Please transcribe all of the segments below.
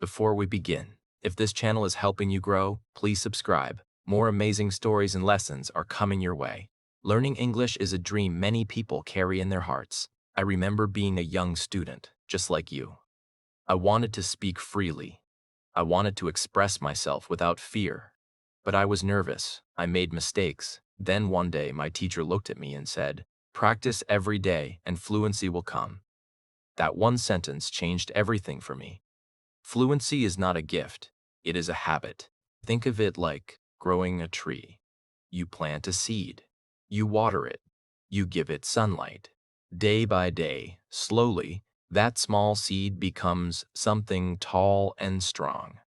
Before we begin, if this channel is helping you grow, please subscribe. More amazing stories and lessons are coming your way. Learning English is a dream many people carry in their hearts. I remember being a young student, just like you. I wanted to speak freely. I wanted to express myself without fear. But I was nervous. I made mistakes. Then one day my teacher looked at me and said, "Practice every day and fluency will come." That one sentence changed everything for me. Fluency is not a gift, it is a habit. Think of it like growing a tree. You plant a seed, you water it, you give it sunlight. Day by day, slowly, that small seed becomes something tall and strong.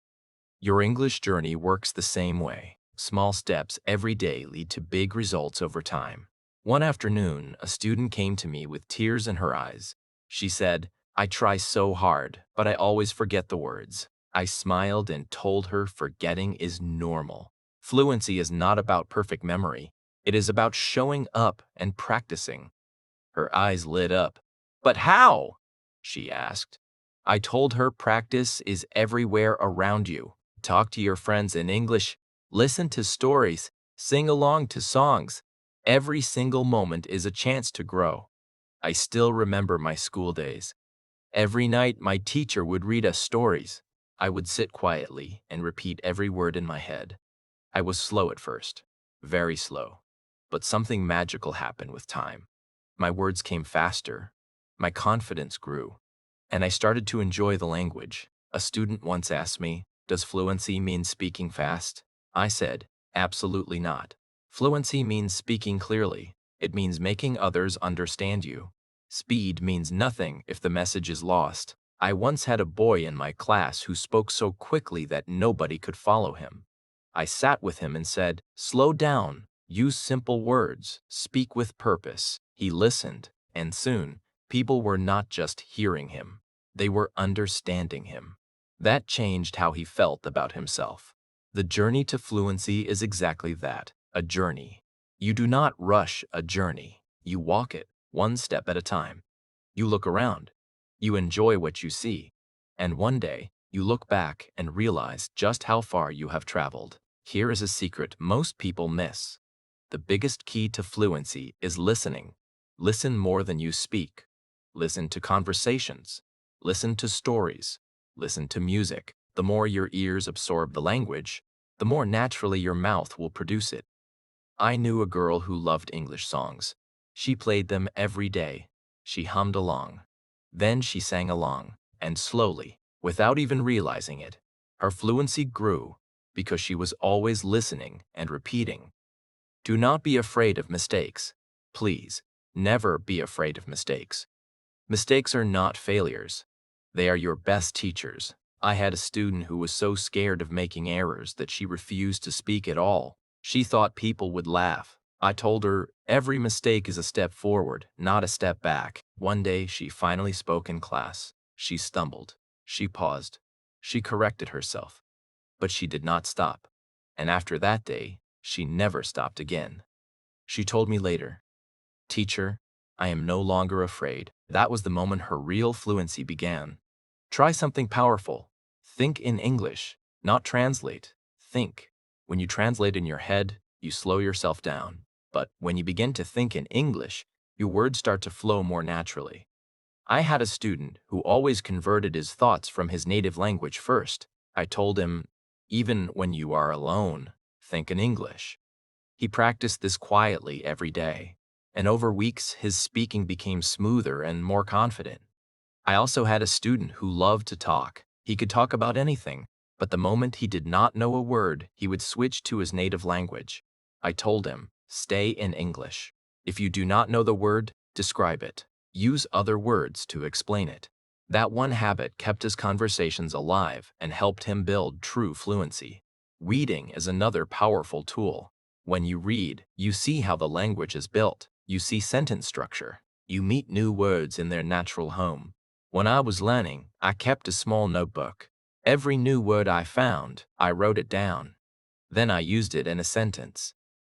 Your English journey works the same way. Small steps every day lead to big results over time. One afternoon, a student came to me with tears in her eyes. She said, "I try so hard, but I always forget the words." I smiled and told her forgetting is normal. Fluency is not about perfect memory. It is about showing up and practicing. Her eyes lit up. "But how?" she asked. I told her practice is everywhere around you. Talk to your friends in English, listen to stories, sing along to songs. Every single moment is a chance to grow. I still remember my school days. Every night, my teacher would read us stories. I would sit quietly and repeat every word in my head. I was slow at first, very slow, but something magical happened with time. My words came faster, my confidence grew, and I started to enjoy the language. A student once asked me, "Does fluency mean speaking fast?" I said, "Absolutely not. Fluency means speaking clearly. It means making others understand you. Speed means nothing if the message is lost." I once had a boy in my class who spoke so quickly that nobody could follow him. I sat with him and said, "Slow down, use simple words, speak with purpose." He listened, and soon, people were not just hearing him, they were understanding him. That changed how he felt about himself. The journey to fluency is exactly that, a journey. You do not rush a journey, you walk it, one step at a time. You look around, you enjoy what you see, and one day, you look back and realize just how far you have traveled. Here is a secret most people miss. The biggest key to fluency is listening. Listen more than you speak. Listen to conversations. Listen to stories. Listen to music. The more your ears absorb the language, the more naturally your mouth will produce it. I knew a girl who loved English songs. She played them every day. She hummed along. Then she sang along, and slowly, without even realizing it, her fluency grew because she was always listening and repeating. Do not be afraid of mistakes. Please, never be afraid of mistakes. Mistakes are not failures. They are your best teachers. I had a student who was so scared of making errors that she refused to speak at all. She thought people would laugh. I told her, every mistake is a step forward, not a step back. One day, she finally spoke in class. She stumbled. She paused. She corrected herself. But she did not stop. And after that day, she never stopped again. She told me later, "Teacher, I am no longer afraid." That was the moment her real fluency began. Try something powerful. Think in English, not translate. Think. When you translate in your head, you slow yourself down. But when you begin to think in English, your words start to flow more naturally. I had a student who always converted his thoughts from his native language first. I told him, even when you are alone, think in English. He practiced this quietly every day, and over weeks his speaking became smoother and more confident. I also had a student who loved to talk. He could talk about anything, but the moment he did not know a word, he would switch to his native language. I told him, stay in English. If you do not know the word, describe it. Use other words to explain it. That one habit kept his conversations alive and helped him build true fluency. Reading is another powerful tool. When you read, you see how the language is built. You see sentence structure. You meet new words in their natural home. When I was learning, I kept a small notebook. Every new word I found, I wrote it down. Then I used it in a sentence.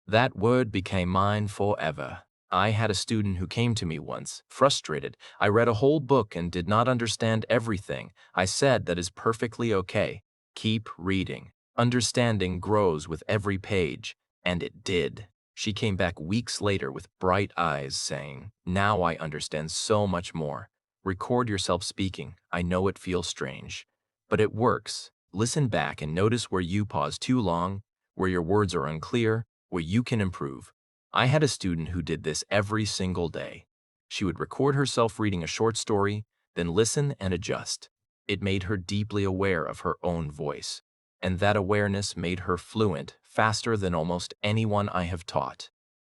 That word became mine forever. I had a student who came to me once, frustrated. I read a whole book and did not understand everything. I said that is perfectly okay. Keep reading. Understanding grows with every page. And it did. She came back weeks later with bright eyes, saying, "Now I understand so much more." Record yourself speaking. I know it feels strange, but it works. Listen back and notice where you pause too long, where your words are unclear, where you can improve. I had a student who did this every single day. She would record herself reading a short story, then listen and adjust. It made her deeply aware of her own voice, and that awareness made her fluent faster than almost anyone I have taught.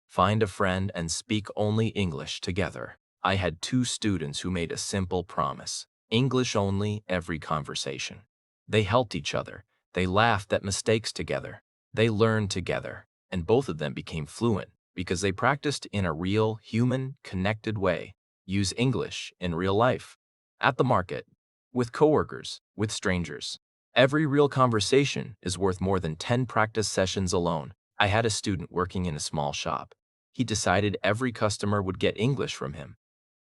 Find a friend and speak only English together. I had two students who made a simple promise: English only every conversation. They helped each other. They laughed at mistakes together. They learned together, and both of them became fluent because they practiced in a real, human, connected way. Use English in real life, at the market, with coworkers, with strangers. Every real conversation is worth more than 10 practice sessions alone. I had a student working in a small shop. He decided every customer would get English from him.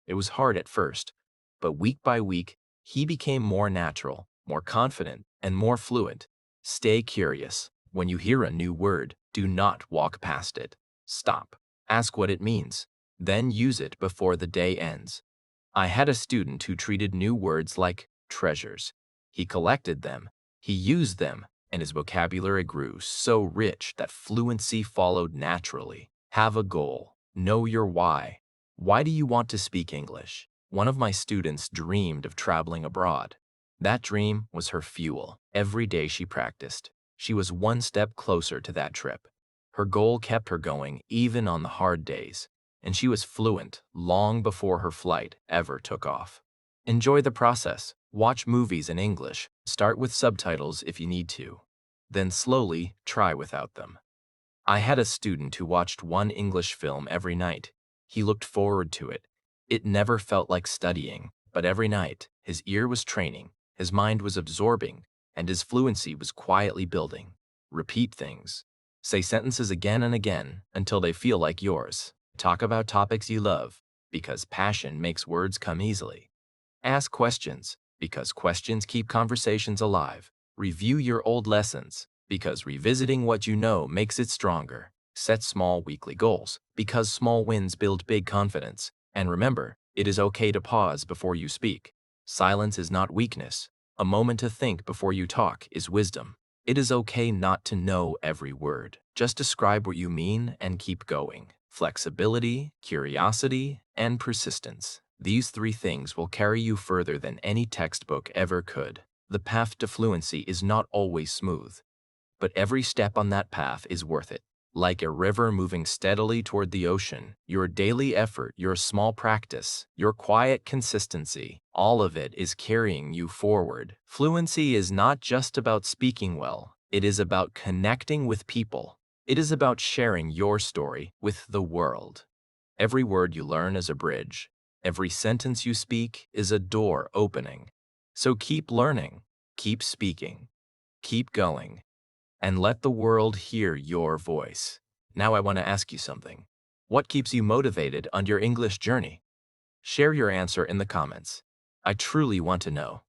It was hard at first, but week by week, he became more natural, more confident, and more fluent. Stay curious. When you hear a new word, do not walk past it. Stop. Ask what it means. Then use it before the day ends. I had a student who treated new words like treasures. He collected them, he used them, and his vocabulary grew so rich that fluency followed naturally. Have a goal. Know your why. Why do you want to speak English? One of my students dreamed of traveling abroad. That dream was her fuel. Every day she practiced. She was one step closer to that trip. Her goal kept her going even on the hard days, and she was fluent long before her flight ever took off. Enjoy the process. Watch movies in English. Start with subtitles if you need to. Then slowly try without them. I had a student who watched one English film every night. He looked forward to it. It never felt like studying, but every night, his ear was training, his mind was absorbing, and his fluency was quietly building. Repeat things. Say sentences again and again until they feel like yours. Talk about topics you love, because passion makes words come easily. Ask questions, because questions keep conversations alive. Review your old lessons, because revisiting what you know makes it stronger. Set small weekly goals, because small wins build big confidence. And remember, it is okay to pause before you speak. Silence is not weakness. A moment to think before you talk is wisdom. It is okay not to know every word. Just describe what you mean and keep going. Flexibility, curiosity, and persistence. These three things will carry you further than any textbook ever could. The path to fluency is not always smooth, but every step on that path is worth it. Like a river moving steadily toward the ocean, your daily effort, your small practice, your quiet consistency, all of it is carrying you forward. Fluency is not just about speaking well. It is about connecting with people. It is about sharing your story with the world. Every word you learn is a bridge. Every sentence you speak is a door opening. So keep learning, keep speaking, keep going, and let the world hear your voice. Now I want to ask you something. What keeps you motivated on your English journey? Share your answer in the comments. I truly want to know.